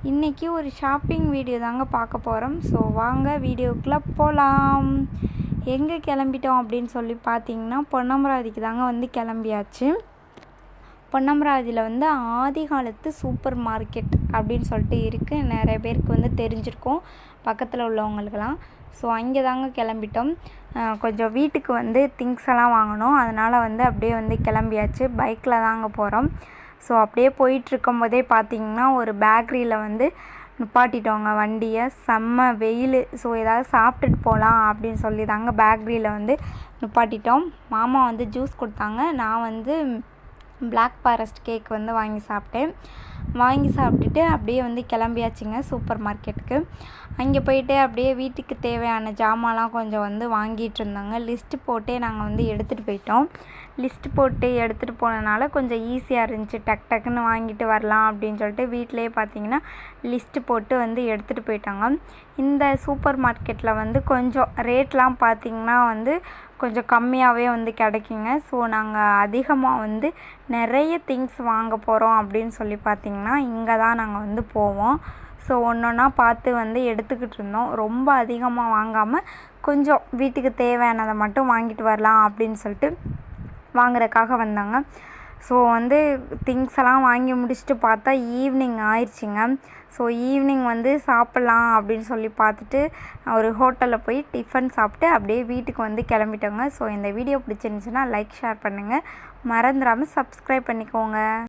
இன்றைக்கி ஒரு shopping video தாங்க பார்க்க போகிறோம். ஸோ வாங்க வீடியோக்குள்ளே போகலாம். எங்கே கிளம்பிட்டோம் அப்படின்னு சொல்லி பார்த்தீங்கன்னா, பொன்னமராவதிக்கு தாங்க கிளம்பியாச்சு. பொன்னமராவதியில் ஆதி காலத்து சூப்பர் மார்க்கெட் அப்படின்னு சொல்லிட்டு இருக்குது. நிறைய பேருக்கு தெரிஞ்சிருக்கும், பக்கத்தில் உள்ளவங்களுக்கெல்லாம். ஸோ அங்கே தாங்க கிளம்பிட்டோம். கொஞ்சம் வீட்டுக்கு திங்ஸ் எல்லாம் வாங்கணும். அதனால் அப்படியே கிளம்பியாச்சு. பைக்கில் தாங்க போகிறோம். ஸோ அப்படியே போயிட்டுருக்கும் போதே பார்த்திங்கன்னா, ஒரு பேக்கரியில் நிப்பாட்டிட்டோங்க வண்டியை. செம்ம வெயில். ஸோ ஏதாவது சாப்பிட்டுட்டு போகலாம் அப்படின்னு சொல்லி தாங்க பேக்கரியில் நிப்பாட்டிட்டோம். மாமா ஜூஸ் கொடுத்தாங்க. நான் பிளாக் ஃபாரஸ்ட் கேக் வாங்கி சாப்பிட்டேன். வாங்கி சாப்பிட்டுட்டு அப்படியே கிளம்பியாச்சுங்க சூப்பர் மார்க்கெட்டுக்கு. அங்கே போயிட்டு அப்படியே வீட்டுக்கு தேவையான ஜாமான்லாம் கொஞ்சம் வாங்கிட்டு இருந்தாங்க. லிஸ்ட்டு போட்டே நாங்கள் எடுத்துகிட்டு போயிட்டோம். லிஸ்ட்டு போட்டு எடுத்துகிட்டு போனதுனால கொஞ்சம் ஈஸியாக இருந்துச்சு. டக்குன்னு வாங்கிட்டு வரலாம் அப்படின்னு சொல்லிட்டு வீட்டிலே பார்த்திங்கன்னா லிஸ்ட்டு போட்டு எடுத்துகிட்டு போயிட்டாங்க. இந்த சூப்பர் மார்க்கெட்டில் கொஞ்சம் ரேட்லாம் பார்த்திங்கன்னா கொஞ்சம் கம்மியாகவே கிடைக்குங்க. ஸோ நாங்கள் அதிகமாக நிறைய திங்ஸ் வாங்க போகிறோம் அப்படின்னு சொல்லி பார்த்திங்கன்னா இங்கே தான் நாங்கள் போவோம். ஸோ ஒன்றா பார்த்து எடுத்துக்கிட்டு இருந்தோம். ரொம்ப அதிகமாக வாங்காமல் கொஞ்சம் வீட்டுக்கு தேவையானதை மட்டும் வாங்கிட்டு வரலாம் அப்படின்னு சொல்லிட்டு வாங்குறதுக்காக வந்தாங்க. ஸோ திங்ஸ் எல்லாம் வாங்கி முடிச்சுட்டு பார்த்தா ஈவினிங் ஆயிடுச்சுங்க. ஸோ ஈவினிங் சாப்பிட்லாம் அப்படின்னு சொல்லி பார்த்துட்டு ஒரு ஹோட்டலில் போய் டிஃபன் சாப்பிட்டு அப்படியே வீட்டுக்கு கிளம்பிட்டோங்க. ஸோ இந்த வீடியோ பிடிச்சிருந்துச்சுன்னா லைக் ஷேர் பண்ணுங்கள். மறந்துடாமல் சப்ஸ்கிரைப் பண்ணிக்கோங்க.